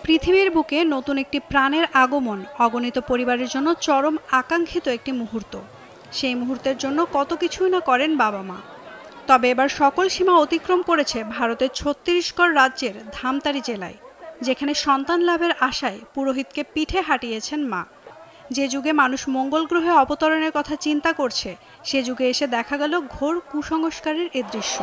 পৃথিবীর বুকে নতুন একটি প্রাণের আগমন অগণিত পরিবারের জন্য চরম আকাঙ্ক্ষিত একটি মুহূর্ত। সেই মুহূর্তের জন্য কত কিছুই না করেন বাবা মা। তবে এবার সকল সীমা অতিক্রম করেছে ভারতের ছত্তিশগড় রাজ্যের ধামতারি জেলায়, যেখানে সন্তান লাভের আশায় পুরোহিতকে পিঠে হাঁটিয়েছেন মা। যে যুগে মানুষ মঙ্গল গ্রহে অবতরণের কথা চিন্তা করছে, সে যুগে এসে দেখা গেল ঘোর কুসংস্কারের এ দৃশ্য।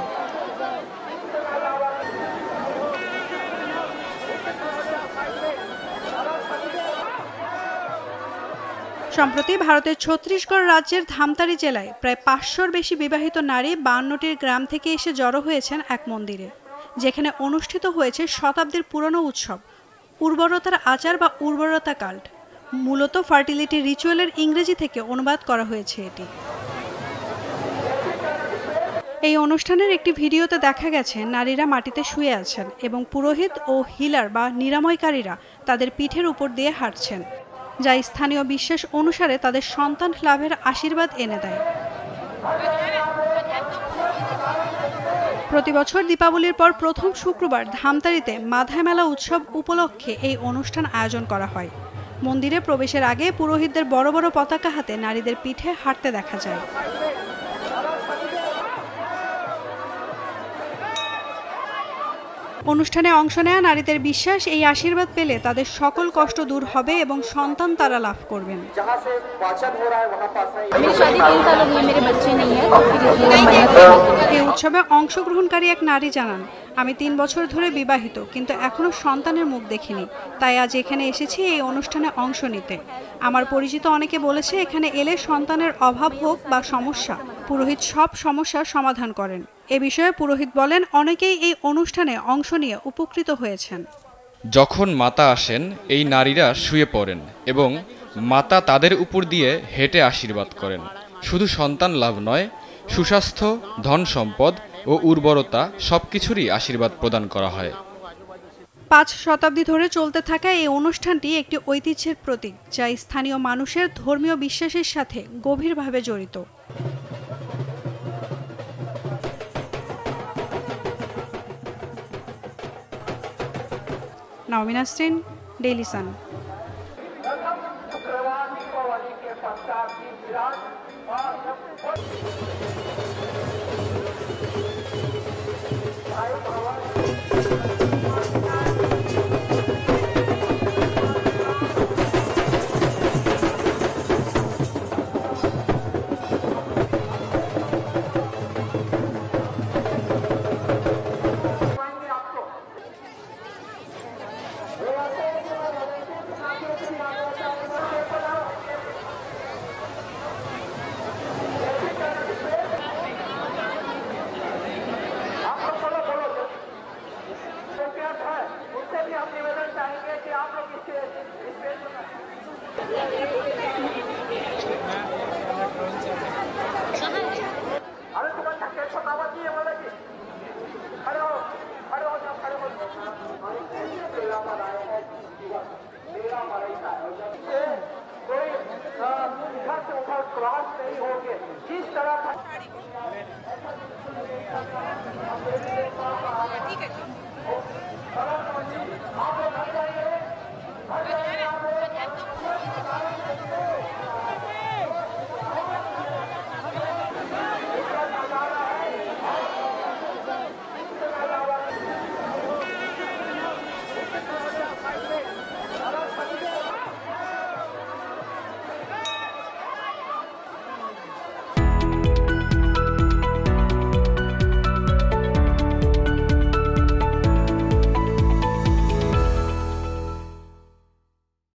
সম্প্রতি ভারতের ছত্তিশগড় রাজ্যের ধামতারি জেলায় প্রায় ৫০০-র বেশি বিবাহিত নারী ৫২টির গ্রাম থেকে এসে জড়ো হয়েছেন এক মন্দিরে, যেখানে অনুষ্ঠিত হয়েছে শতাব্দীর পুরনো উৎসব উর্বরতার আচার বা উর্বরতা কাল্ট। মূলত ফার্টিলিটি রিচুয়ালের ইংরেজি থেকে অনুবাদ করা হয়েছে এটি। এই অনুষ্ঠানের একটি ভিডিওতে দেখা গেছে নারীরা মাটিতে শুয়ে আছেন এবং পুরোহিত ও হিলার বা নিরাময়কারীরা তাদের পিঠের উপর দিয়ে হাঁটছেন, যা স্থানীয় বিশ্বাস অনুসারে তাদের সন্তান লাভের আশীর্বাদ এনে দেয়। প্রতি বছর দীপাবলির পর প্রথম শুক্রবার ধামতারিতে মাধায় মেলা উৎসব উপলক্ষে এই অনুষ্ঠান আয়োজন করা হয়। মন্দিরে প্রবেশের আগে পুরোহিতদের বড় বড় পতাকা হাতে নারীদের পিঠে হাঁটতে দেখা যায়। অনুষ্ঠানে অংশ নেওয়া নারীদের বিশ্বাস, এই আশীর্বাদ পেলে তাদের সকল কষ্ট দূর হবে এবং সন্তান তারা লাভ করবেন। এই উৎসবে অংশগ্রহণকারী এক নারী জানান, আমি ৩ বছর ধরে বিবাহিত, কিন্তু এখনো সন্তানের মুখ দেখিনি, তাই আজ এখানে এসেছি এই অনুষ্ঠানে অংশ নিতে। আমার পরিচিত অনেকে বলেছে এখানে এলে সন্তানের অভাব হোক বা সমস্যা, পুরোহিত সব সমস্যার সমাধান করেন। এ বিষয়ে পুরোহিত বলেন, অনেকেই এই অনুষ্ঠানে অংশ নিয়ে উপকৃত হয়েছেন। যখন মাতা আসেন, এই নারীরা শুয়ে পড়েন এবং মাতা তাদের উপর দিয়ে হেঁটে আশীর্বাদ করেন। শুধু সন্তান লাভ নয়, সুস্বাস্থ্য, ধন সম্পদ ও উর্বরতা সবকিছুরই আশীর্বাদ প্রদান করা হয়। ৫ শতাব্দী ধরে চলতে থাকা এই অনুষ্ঠানটি একটি ঐতিহ্যের প্রতীক, যা স্থানীয় মানুষের ধর্মীয় বিশ্বাসের সাথে গভীরভাবে জড়িত। নাওমিন নাসরিন, ডেইলি সান। क्रॉस नहीं होंगे जिस तरह